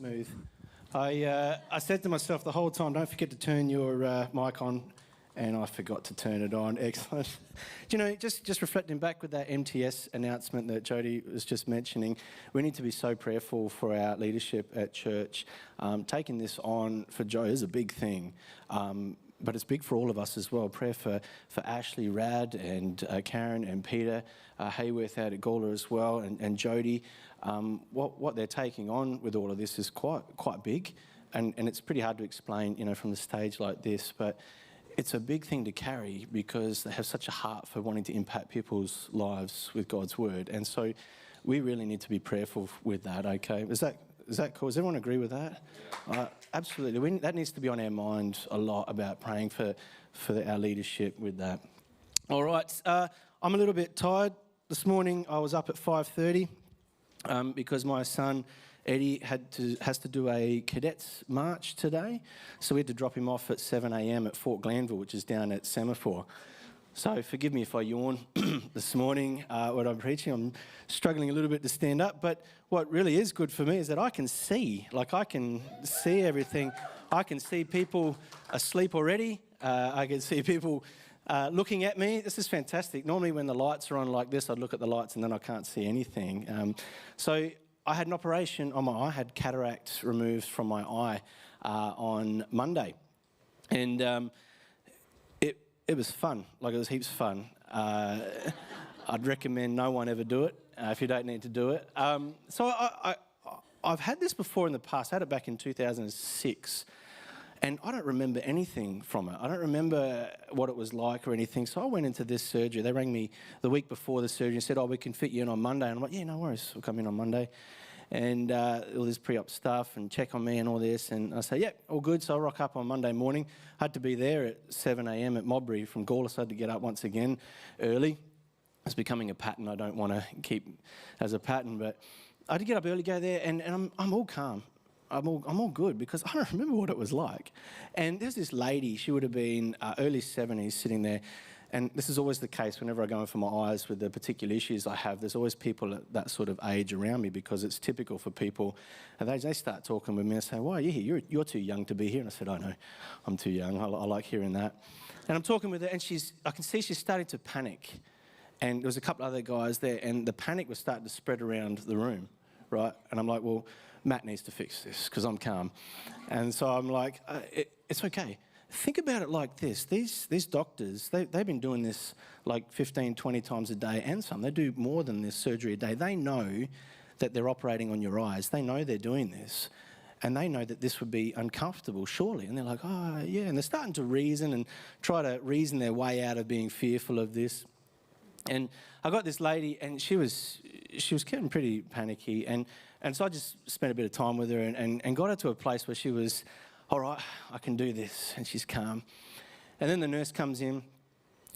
smooth. I said to myself the whole time, don't forget to turn your mic on, and I forgot to turn it on. Excellent. Do you know, just reflecting back with that MTS announcement that Jody was just mentioning, we need to be so prayerful for our leadership at church. Taking this on for Joe is a big thing. But it's big for all of us as well. Prayer for Ashley, Rad, and Karen and Peter, Hayworth out at Gawler as well, and Jody. What they're taking on with all of this is quite big, and it's pretty hard to explain, you know, from the stage like this. But it's a big thing to carry because they have such a heart for wanting to impact people's lives with God's word, and so we really need to be prayerful with that. Okay, is that cool? Does everyone agree with that? Absolutely. That needs to be on our mind a lot about praying for our leadership with that. All right. I'm a little bit tired. This morning I was up at 5:30 because my son Eddie has to do a cadets march today. So we had to drop him off at 7 a.m. at Fort Glanville, which is down at Semaphore. So forgive me if I yawn this morning when I'm preaching. I'm struggling a little bit to stand up. But what really is good for me is that I can see. Like, I can see everything. I can see people asleep already. I can see people looking at me. This is fantastic. Normally when the lights are on like this, I'd look at the lights and then I can't see anything. So I had an operation on my eye. I had cataract removed from my eye on Monday. And it was fun. Like, it was heaps of fun. I'd recommend no one ever do it if you don't need to do it. So I've had this before in the past. I had it back in 2006. And I don't remember anything from it. I don't remember what it was like or anything. So I went into this surgery. They rang me the week before the surgery and said, we can fit you in on Monday. And I'm like, yeah, no worries. We'll come in on Monday. And all this pre-op stuff and check on me and all this. And I say, yeah, all good. So I rock up on Monday morning. I had to be there at 7 a.m. at Modbury from Gawler, so I had to get up once again early. It's becoming a pattern I don't want to keep as a pattern. But I had to get up early, go there, and I'm all calm. I'm all good because I don't remember what it was like. And there's this lady, she would have been early 70s, sitting there. And this is always the case whenever I go in for my eyes with the particular issues I have. There's always people at that sort of age around me because it's typical for people. And they start talking with me and say, why are you here? You're too young to be here. And I said, I know, I'm too young. I like hearing that. And I'm talking with her and I can see she's starting to panic. And there was a couple other guys there and the panic was starting to spread around the room, right? And I'm like, well, Matt needs to fix this because I'm calm. And so I'm like, it's okay. Think about it like this. These doctors, they've been doing this like 15, 20 times a day and some. They do more than this surgery a day. They know that they're operating on your eyes. They know they're doing this. And they know that this would be uncomfortable, surely. And they're like, oh, yeah. And they're starting to reason and try to reason their way out of being fearful of this. And I got this lady and she was getting pretty panicky. And so I just spent a bit of time with her and got her to a place where she was, all right, I can do this. And she's calm. And then the nurse comes in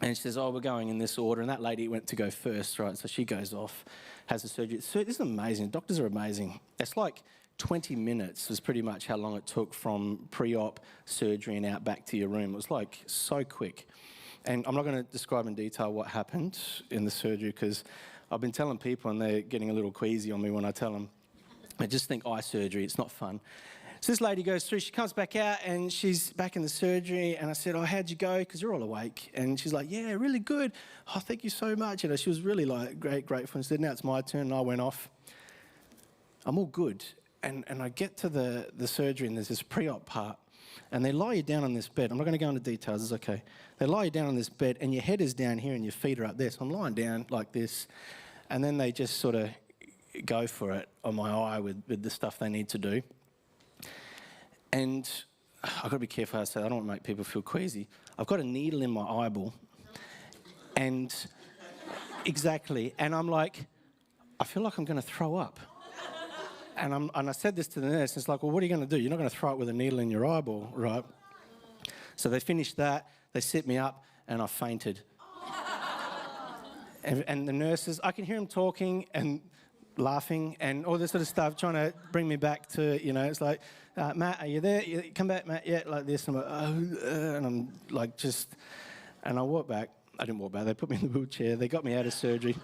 and she says, we're going in this order. And that lady went to go first, right? So she goes off, has the surgery. So this is amazing. Doctors are amazing. It's like 20 minutes was pretty much how long it took from pre-op surgery and out back to your room. It was like so quick. And I'm not going to describe in detail what happened in the surgery because I've been telling people and they're getting a little queasy on me when I tell them. I just think eye surgery, it's not fun. So this lady goes through, she comes back out and she's back in the surgery and I said, how'd you go? Because you're all awake. And she's like, yeah, really good. Oh, thank you so much. You know, she was really like grateful and said, now it's my turn. And I went off. I'm all good. And I get to the surgery and there's this pre-op part and they lie you down on this bed. I'm not going to go into details, it's okay. They lie you down on this bed and your head is down here and your feet are up there. So I'm lying down like this and then they just sort of go for it on my eye with the stuff they need to do. And I've got to be careful how I say that. I don't want to make people feel queasy. I've got a needle in my eyeball. And exactly. And I'm like, I feel like I'm going to throw up. And I said this to the nurse. It's like, well, what are you going to do? You're not going to throw it with a needle in your eyeball, right? So they finished that. They sit me up and I fainted. And the nurses, I can hear them talking and laughing and all this sort of stuff, trying to bring me back to, you know, it's like, Matt, are you there? Come back, Matt. Yeah, like this. And I'm like, and I'm like and I walk back. I didn't walk back. They put me in the wheelchair. They got me out of surgery.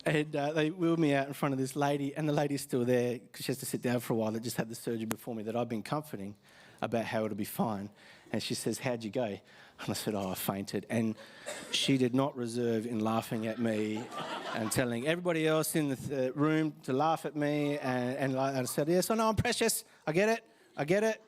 And they wheeled me out in front of this lady, and the lady's still there because she has to sit down for a while. That just had the surgery before me that I've been comforting about how it'll be fine. And she says, "How'd you go?" And I said, "Oh, I fainted." And she did not reserve in laughing at me and telling everybody else in the room to laugh at me. And I said, "Yes, I know I'm precious. I get it.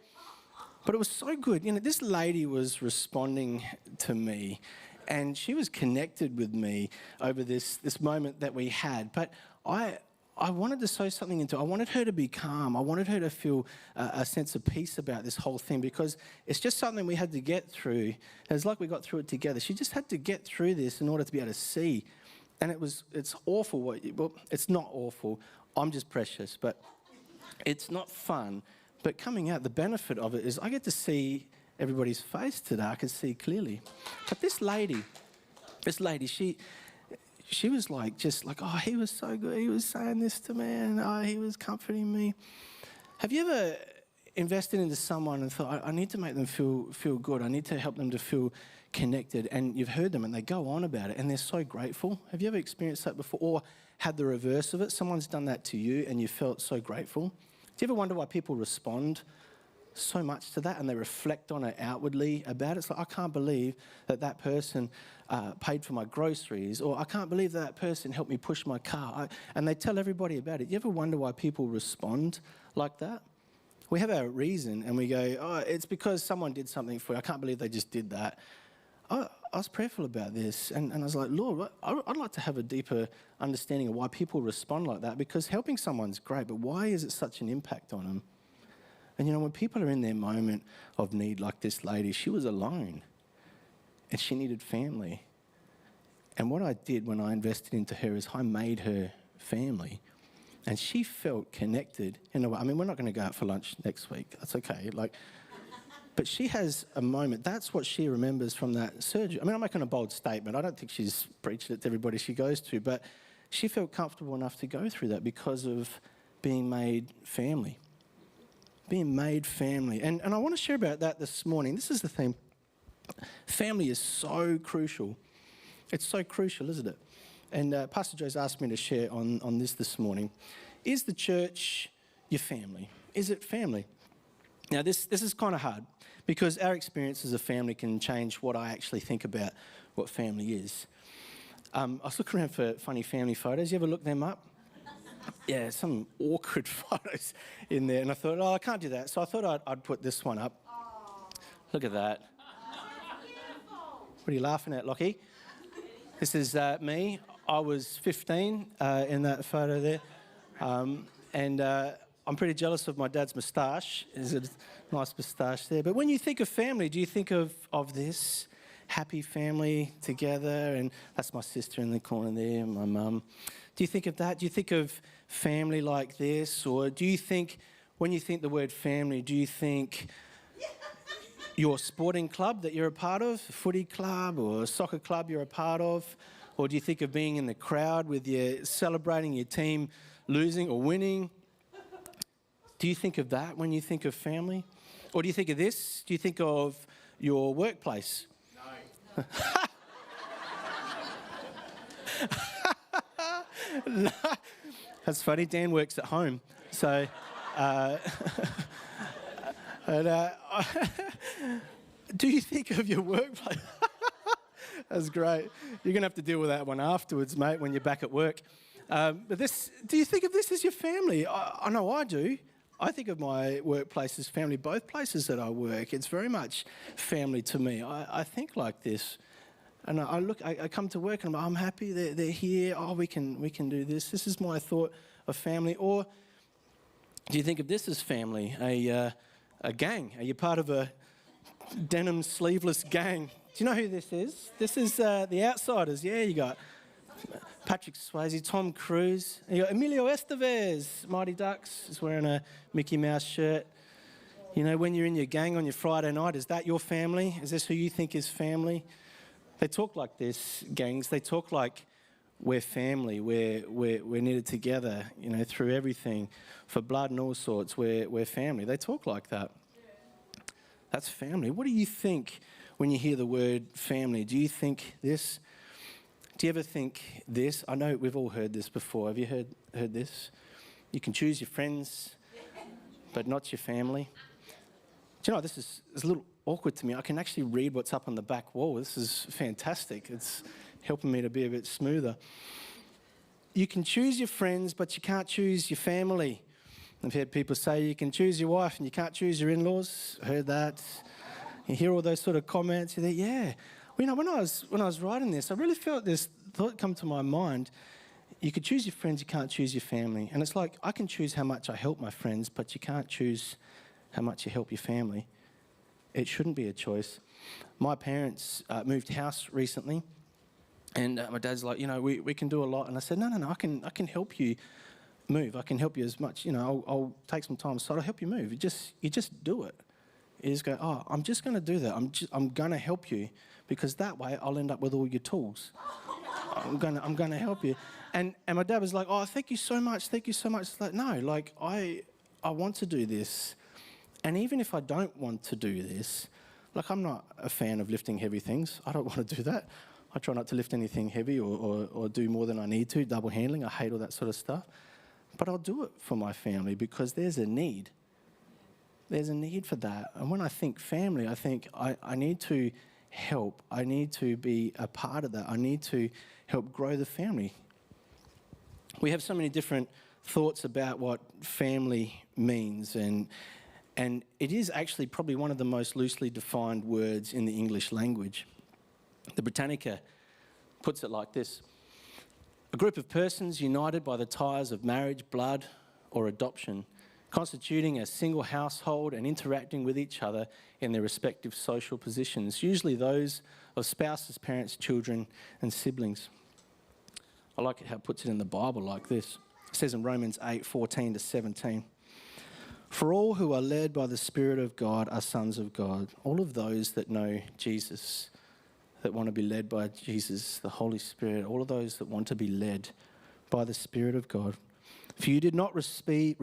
But it was so good. This lady was responding to me, and she was connected with me over this moment that we had. But I wanted to sow something into her. I wanted her to be calm. I wanted her to feel a sense of peace about this whole thing, because it's just something we had to get through. It's like we got through it together. She just had to get through this in order to be able to see. And it's awful. Well, it's not awful. I'm just precious. But it's not fun. But coming out, the benefit of it is I get to see everybody's face today. I can see clearly. But this lady, she was oh, he was so good. He was saying this to me, and oh, he was comforting me. Have you ever invested into someone and thought, I need to make them feel good. I need to help them to feel connected. And you've heard them and they go on about it and they're so grateful. Have you ever experienced that before, or had the reverse of it? Someone's done that to you and you felt so grateful. Do you ever wonder why people respond so much to that and they reflect on it outwardly about it? It's like, I can't believe that person paid for my groceries, or I can't believe that person helped me push my car. And they tell everybody about it. Do you ever wonder why people respond like that? We have our reason and we go, oh, it's because someone did something for you. I can't believe they just did that. I was prayerful about this and I was like, Lord, I'd like to have a deeper understanding of why people respond like that, because helping someone's great, but why is it such an impact on them? And when people are in their moment of need, like this lady, she was alone and she needed family. And what I did when I invested into her is I made her family. And she felt connected in a way. I mean, we're not going to go out for lunch next week. That's okay. But she has a moment. That's what she remembers from that surgery. I mean, I'm making a bold statement. I don't think she's preached it to everybody she goes to, but she felt comfortable enough to go through that because of being made family. Being made family. And I want to share about that this morning. This is the thing. Family is so crucial. It's so crucial, isn't it? And Pastor Joe's asked me to share on this morning. Is the church your family? Is it family? Now, this is kind of hard because our experience as a family can change what I actually think about what family is. I was looking around for funny family photos. You ever look them up? Yeah, some awkward photos in there. And I thought, I can't do that. So I thought I'd put this one up. Look at that. What are you laughing at, Lockie? This is me. I was 15 in that photo there. And I'm pretty jealous of my dad's moustache. There's a nice moustache there. But when you think of family, do you think of this happy family together? And that's my sister in the corner there, and my mum. Do you think of that? Do you think of family like this? Or do you think, when you think the word family, do you think your sporting club that you're a part of, a footy club or a soccer club you're a part of? Or do you think of being in the crowd with you celebrating your team losing or winning? Do you think of that when you think of family? Or do you think of this? Do you think of your workplace? No. No. That's funny. Dan works at home. So, do you think of your workplace? That's great. You're going to have to deal with that one afterwards, mate, when you're back at work. But do you think of this as your family? I know I do. I think of my workplace as family. Both places that I work, it's very much family to me. I think like this. And I come to work and I'm happy they're here. Oh, we can do this. This is my thought of family. Or do you think of this as family? A gang? Are you part of a denim sleeveless gang? Do you know who this is? This is The Outsiders. Yeah, you got Patrick Swayze, Tom Cruise. You got Emilio Estevez, Mighty Ducks, is wearing a Mickey Mouse shirt. When you're in your gang on your Friday night, is that your family? Is this who you think is family? They talk like this, gangs. They talk like we're family. We're knitted together, through everything, for blood and all sorts. We're family. They talk like that. That's family. What do you think when you hear the word family? Do you think this? Do you ever think this? I know we've all heard this before. Have you heard this? You can choose your friends, but not your family. Do you know, this is a little awkward to me. I can actually read what's up on the back wall. This is fantastic. It's helping me to be a bit smoother. You can choose your friends, but you can't choose your family. I've heard people say you can choose your wife and you can't choose your in-laws. Heard that. You hear all those sort of comments. You think, yeah. Well, you know, when I was writing this, I really felt this thought come to my mind. You could choose your friends, you can't choose your family. And it's like, I can choose how much I help my friends, but you can't choose how much you help your family. It shouldn't be a choice. My parents moved house recently, and my dad's like, you know, we can do a lot. And I said, no, I can help you move. I can help you as much. You know, I'll take some time aside. I'll help you move. You just do it. You just go, oh, I'm just going to do that. I'm going to help you, because that way I'll end up with all your tools. I'm going to help you. And my dad was like, oh, thank you so much. It's like, no, like I want to do this. And even if I don't want to do this, like I'm not a fan of lifting heavy things. I don't want to do that. I try not to lift anything heavy or do more than I need to, double handling. I hate all that sort of stuff. But I'll do it for my family because there's a need. There's a need for that. And when I think family, I think I need to help. I need to be a part of that. I need to help grow the family. We have so many different thoughts about what family means, and it is actually probably one of the most loosely defined words in the English language. The Britannica puts it like this: a group of persons united by the ties of marriage, blood, or adoption, constituting a single household and interacting with each other in their respective social positions, usually those of spouses, parents, children, and siblings. I like it how it puts it in the Bible like this. It says in Romans 8:14-17, for all who are led by the Spirit of God are sons of God. All of those that know Jesus, that want to be led by Jesus, the Holy Spirit, all of those that want to be led by the Spirit of God. For you did not receive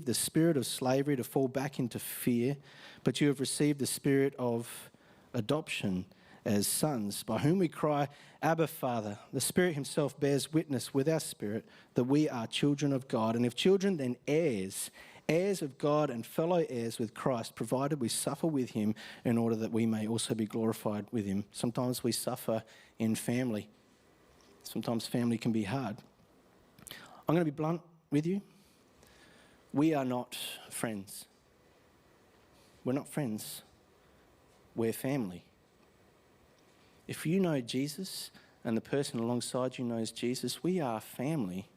the spirit of slavery to fall back into fear, but you have received the spirit of adoption as sons, by whom we cry, Abba, Father. The Spirit himself bears witness with our spirit that we are children of God, and if children, then heirs, heirs of God and fellow heirs with Christ, provided we suffer with him in order that we may also be glorified with him. Sometimes we suffer in family. Sometimes family can be hard. I'm going to be blunt with you. We are not friends. We're not friends. We're family. If you know Jesus and the person alongside you knows Jesus, we are family.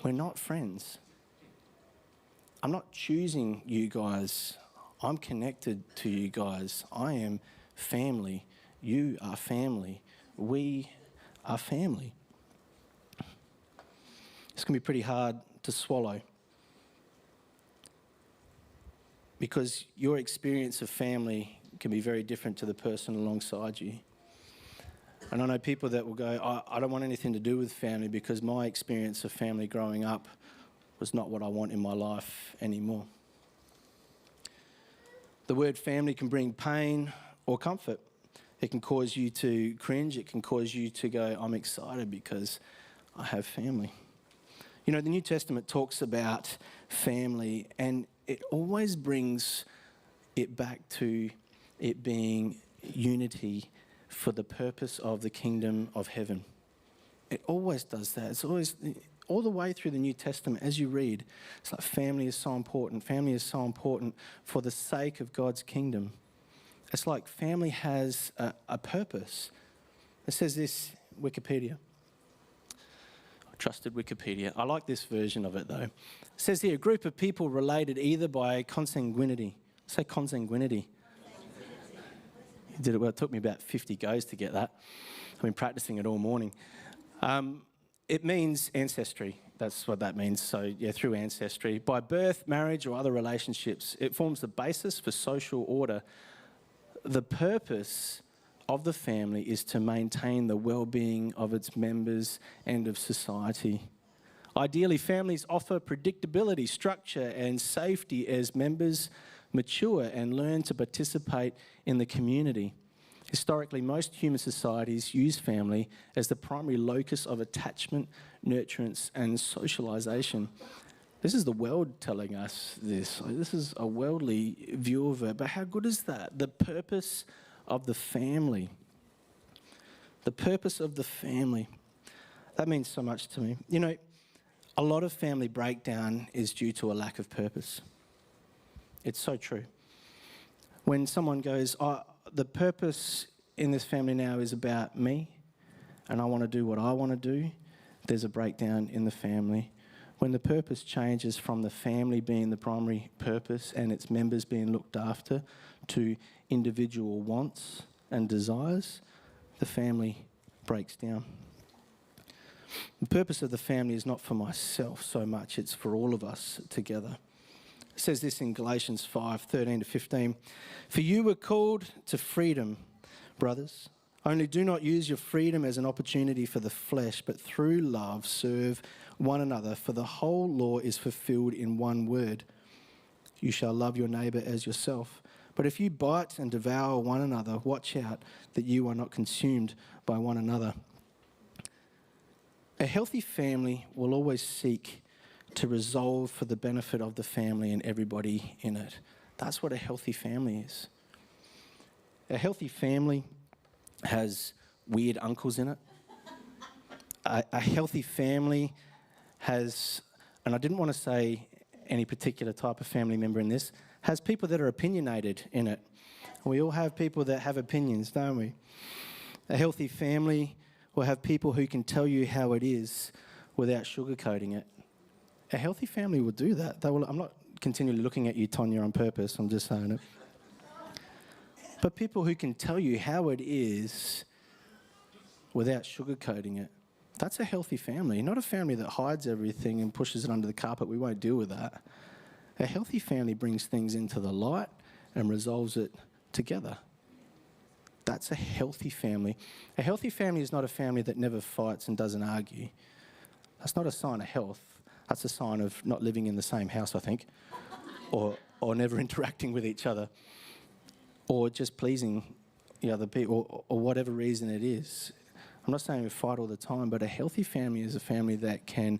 We're not friends. I'm not choosing you guys. I'm connected to you guys. I am family. You are family. We are family. It's going to be pretty hard to swallow, because your experience of family can be very different to the person alongside you. And I know people that will go, I don't want anything to do with family because my experience of family growing up was not what I want in my life anymore. The word family can bring pain or comfort. It can cause you to cringe. It can cause you to go, I'm excited because I have family. You know, the New Testament talks about family, and it always brings it back to it being unity for the purpose of the kingdom of heaven. It always does that. It's always, all the way through the New Testament, as you read, it's like family is so important. Family is so important for the sake of God's kingdom. It's like family has a purpose. It says this, Wikipedia. Trusted Wikipedia. I like this version of it though. It says here, a group of people related either by consanguinity. Say consanguinity. You did it well. It took me about 50 goes to get that. I've been practicing it all morning. It means ancestry. That's what that means. So yeah, through ancestry. By birth, marriage or other relationships, it forms the basis for social order. The purpose of the family is to maintain the well-being of its members and of society. Ideally, families offer predictability, structure, and safety as members mature and learn to participate in the community. Historically, most human societies use family as the primary locus of attachment, nurturance, and socialisation. This is the world telling us this. This is a worldly view of it. But how good is that? The purpose of the family. The purpose of the family. That means so much to me. You know, a lot of family breakdown is due to a lack of purpose. It's so true. When someone goes, oh, the purpose in this family now is about me, and I want to do what I want to do, there's a breakdown in the family. When the purpose changes from the family being the primary purpose and its members being looked after to individual wants and desires, the family breaks down. The purpose of the family is not for myself so much, it's for all of us together. It says this in Galatians 5:13-15. For you were called to freedom, brothers. Only do not use your freedom as an opportunity for the flesh, but through love serve one another. For the whole law is fulfilled in one word. You shall love your neighbour as yourself. But if you bite and devour one another, watch out that you are not consumed by one another. A healthy family will always seek to resolve for the benefit of the family and everybody in it. That's what a healthy family is. A healthy family has weird uncles in it. A healthy family has, and I didn't want to say any particular type of family member in this, has people that are opinionated in it. We all have people that have opinions, don't we? A healthy family will have people who can tell you how it is without sugarcoating it. A healthy family will do that. They will. I'm not continually looking at you, Tonya, on purpose. I'm just saying it. But people who can tell you how it is without sugarcoating it, that's a healthy family. Not a family that hides everything and pushes it under the carpet. We won't deal with that. A healthy family brings things into the light and resolves it together. That's a healthy family. A healthy family is not a family that never fights and doesn't argue. That's not a sign of health. That's a sign of not living in the same house, I think, or never interacting with each other, or just pleasing the other people, or whatever reason it is. I'm not saying we fight all the time, but a healthy family is a family that can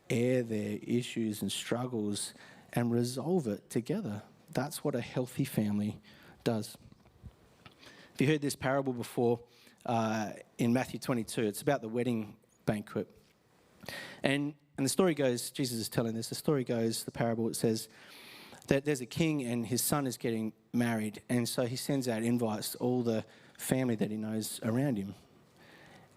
air their issues and struggles and resolve it together. That's what a healthy family does. Have you heard this parable before in Matthew 22? It's about the wedding banquet. And the story goes, Jesus is telling this, the parable, it says that there's a king and his son is getting married. And so he sends out invites to all the family that he knows around him.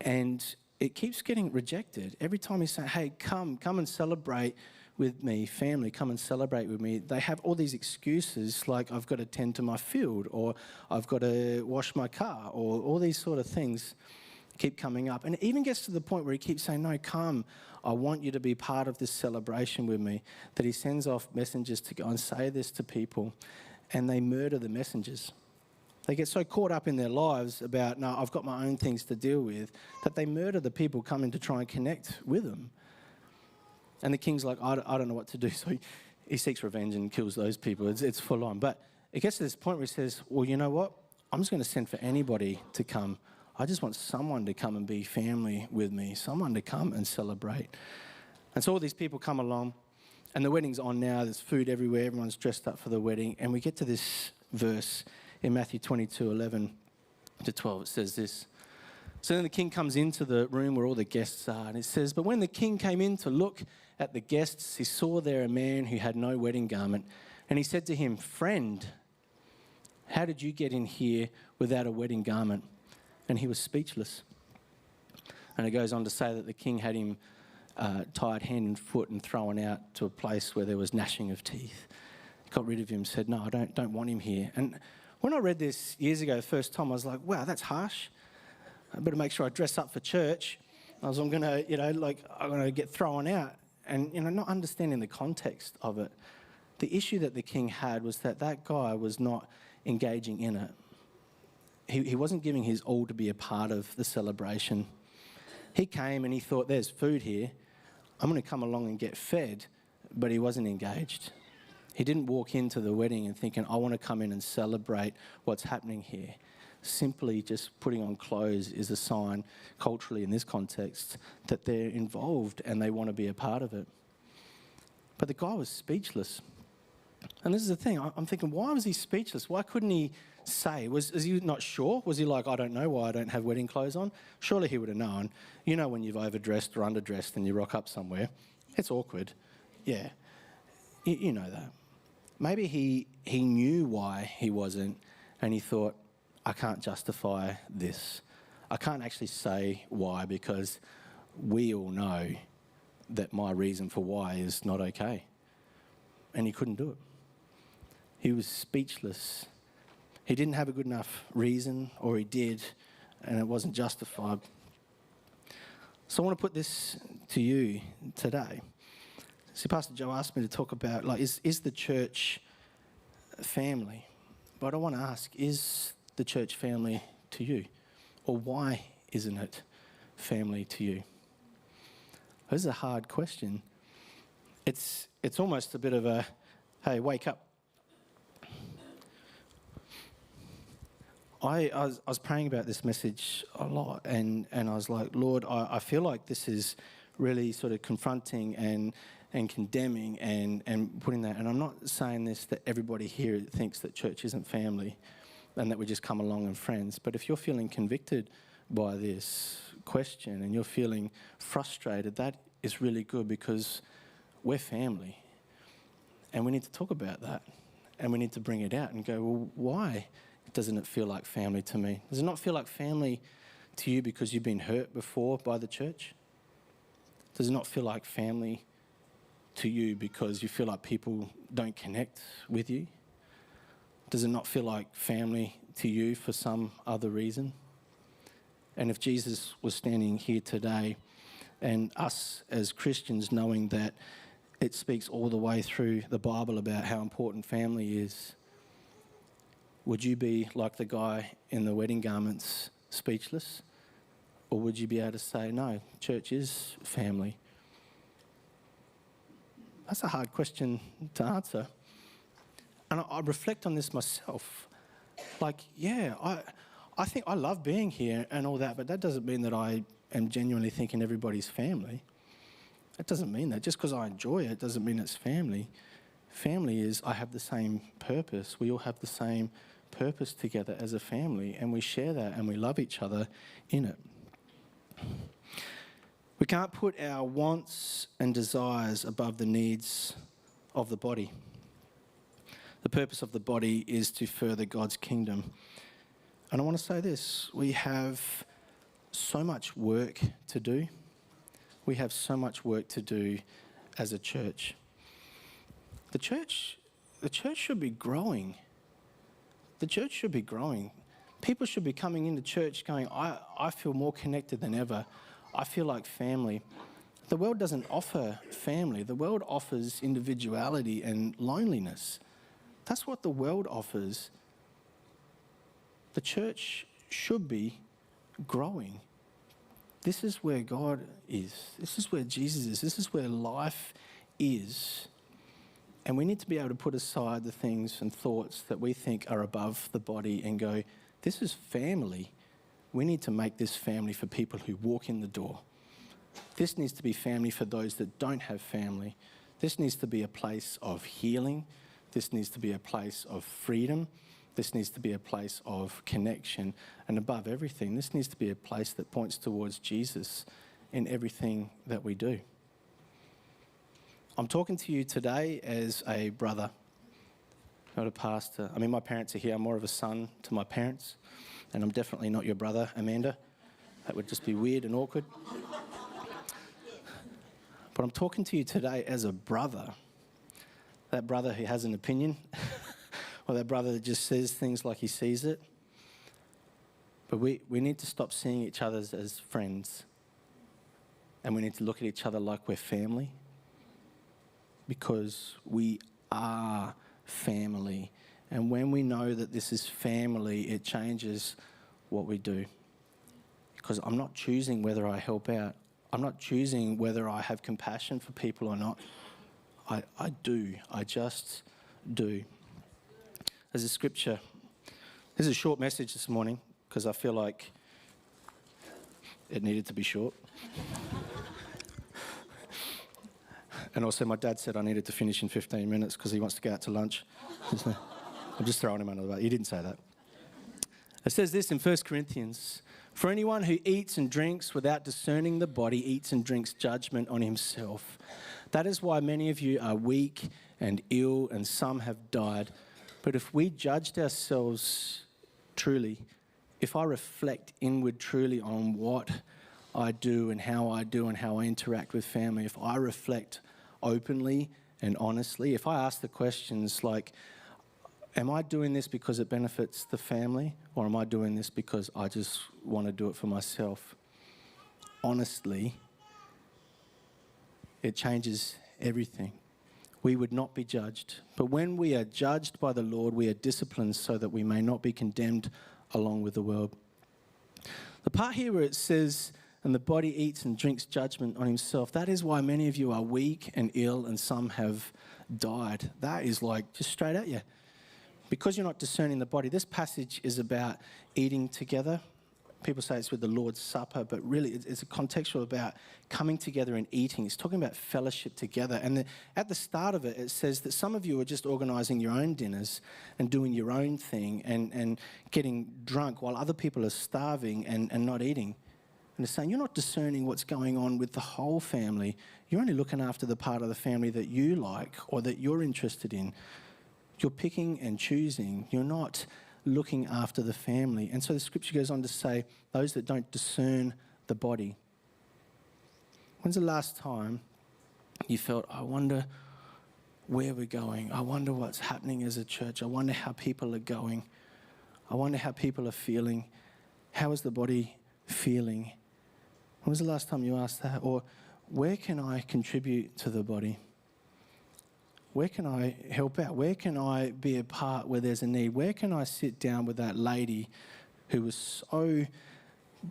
And it keeps getting rejected. Every time he's saying, hey, come and celebrate with me, family, come and celebrate with me. They have all these excuses like I've got to tend to my field, or I've got to wash my car, or all these sort of things keep coming up. And it even gets to the point where he keeps saying, no, come, I want you to be part of this celebration with me, that he sends off messengers to go and say this to people, and they murder the messengers. They get so caught up in their lives about, no, I've got my own things to deal with, that they murder the people coming to try and connect with them. And the king's like, I don't know what to do. So he seeks revenge and kills those people. It's full on. But it gets to this point where he says, well, you know what? I'm just going to send for anybody to come. I just want someone to come and be family with me, someone to come and celebrate. And so all these people come along, and the wedding's on now. There's food everywhere. Everyone's dressed up for the wedding. And we get to this verse in Matthew 22:11-12. It says this. So then the king comes into the room where all the guests are, and it says, but when the king came in to look at the guests, he saw there a man who had no wedding garment. And he said to him, friend, how did you get in here without a wedding garment? And he was speechless. And it goes on to say that the king had him tied hand and foot and thrown out to a place where there was gnashing of teeth. Got rid of him, said, no, I don't want him here. And when I read this years ago, the first time, I was like, wow, that's harsh. I better make sure I dress up for church. I'm going to get thrown out. And, not understanding the context of it. The issue that the king had was that guy was not engaging in it. He wasn't giving his all to be a part of the celebration. He came and he thought, there's food here. I'm going to come along and get fed. But he wasn't engaged. He didn't walk into the wedding and thinking, I want to come in and celebrate what's happening here. simply just putting on clothes is a sign, culturally in this context, that they're involved and they want to be a part of it. But the guy was speechless. And this is the thing, I'm thinking, why was he speechless? Why couldn't he say? Was he not sure? Was he like, I don't know why I don't have wedding clothes on? Surely he would have known. You know when you've overdressed or underdressed and you rock up somewhere, it's awkward. Yeah, you know that. Maybe he knew why he wasn't, and he thought, I can't justify this. I can't actually say why, because we all know that my reason for why is not okay. And he couldn't do it. He was speechless. He didn't have a good enough reason, or he did, and it wasn't justified. So I want to put this to you today. See, Pastor Joe asked me to talk about, is the church family? But I want to ask, is the church family to you? Or why isn't it family to you? This is a hard question. It's almost a bit of a, hey, wake up. I was praying about this message a lot, and I was like, Lord, I feel like this is really sort of confronting and condemning and putting that. And I'm not saying this that everybody here thinks that church isn't family and that we just come along and friends. But if you're feeling convicted by this question and you're feeling frustrated, that is really good, because we're family. And we need to talk about that. And we need to bring it out and go, well, why doesn't it feel like family to me? Does it not feel like family to you because you've been hurt before by the church? Does it not feel like family to you because you feel like people don't connect with you? Does it not feel like family to you for some other reason? And if Jesus was standing here today, and us as Christians knowing that it speaks all the way through the Bible about how important family is, would you be like the guy in the wedding garments, speechless? Or would you be able to say, no, church is family? That's a hard question to answer. And I reflect on this myself. Like, yeah, I think I love being here and all that, but that doesn't mean that I am genuinely thinking everybody's family. It doesn't mean that. Just because I enjoy it doesn't mean it's family. Family is I have the same purpose. We all have the same purpose together as a family, and we share that and we love each other in it. We can't put our wants and desires above the needs of the body. The purpose of the body is to further God's kingdom. And I want to say this, we have so much work to do. We have so much work to do as a church. The church should be growing. The church should be growing. People should be coming into church going, I feel more connected than ever. I feel like family. The world doesn't offer family. The world offers individuality and loneliness. That's what the world offers. The church should be growing. This is where God is. This is where Jesus is. This is where life is. And we need to be able to put aside the things and thoughts that we think are above the body and go, this is family. We need to make this family for people who walk in the door. This needs to be family for those that don't have family. This needs to be a place of healing. This needs to be a place of freedom. This needs to be a place of connection. And above everything, this needs to be a place that points towards Jesus in everything that we do. I'm talking to you today as a brother, not a pastor. I mean, my parents are here. I'm more of a son to my parents. And I'm definitely not your brother, Amanda. That would just be weird and awkward. But I'm talking to you today as a brother. That brother who has an opinion. Or that brother that just says things like he sees it. But we need to stop seeing each other as friends. And we need to look at each other like we're family. Because we are family. And when we know that this is family, it changes what we do. Because I'm not choosing whether I help out. I'm not choosing whether I have compassion for people or not. I do. I just do. There's a scripture. This is a short message this morning, because I feel like it needed to be short. And also my dad said I needed to finish in 15 minutes because he wants to go out to lunch. I'm just throwing him under the bus. He didn't say that. It says this in 1 Corinthians, "For anyone who eats and drinks without discerning the body eats and drinks judgment on himself. That is why many of you are weak and ill and some have died. But if we judged ourselves truly, if I reflect inward truly on what I do and how I interact with family, if I reflect openly and honestly, if I ask the questions like, am I doing this because it benefits the family, or am I doing this because I just want to do it for myself? Honestly, it changes everything. We would not be judged. But when we are judged by the Lord, we are disciplined so that we may not be condemned along with the world. The part here where it says, and the body eats and drinks judgment on himself, that is why many of you are weak and ill and some have died. That is like just straight at you. Because you're not discerning the body. This passage is about eating together. People say it's with the Lord's Supper, but really it's a contextual about coming together and eating. It's talking about fellowship together. And at the start of it, it says that some of you are just organising your own dinners and doing your own thing and getting drunk while other people are starving and not eating. And it's saying you're not discerning what's going on with the whole family. You're only looking after the part of the family that you like or that you're interested in. You're picking and choosing. You're not looking after the family. And so the scripture goes on to say, those that don't discern the body. When's the last time you felt, I wonder where we're going? I wonder what's happening as a church. I wonder how people are going. I wonder how people are feeling. How is the body feeling? When was the last time you asked that? Or where can I contribute to the body? Where can I help out? Where can I be a part where there's a need? Where can I sit down with that lady who was so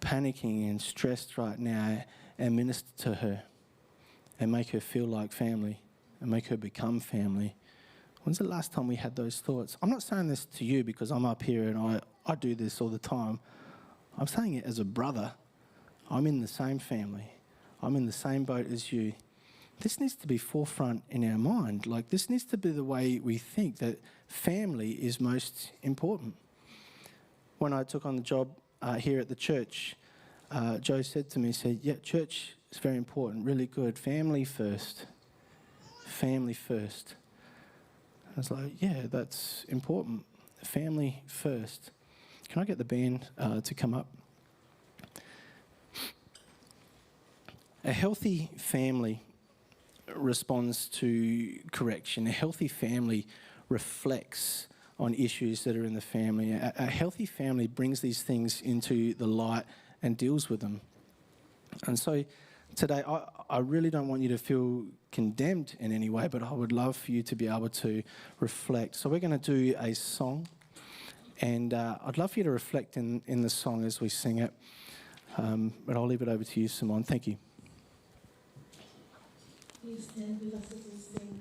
panicking and stressed right now and minister to her and make her feel like family and make her become family? When's the last time we had those thoughts? I'm not saying this to you because I'm up here and I do this all the time. I'm saying it as a brother. I'm in the same family. I'm in the same boat as you. This needs to be forefront in our mind. Like, this needs to be the way we think, that family is most important. When I took on the job here at the church, Joe said to me, yeah, church is very important, really good. Family first. Family first. I was like, yeah, that's important. Family first. Can I get the band to come up? A healthy family responds to correction. A healthy family reflects on issues that are in the family. A healthy family brings these things into the light and deals with them. And so today, I really don't want you to feel condemned in any way, but I would love for you to be able to reflect. So we're going to do a song, and I'd love for you to reflect in the song as we sing it. But I'll leave it over to you, Simone. Thank you. Please stand with us as we sing.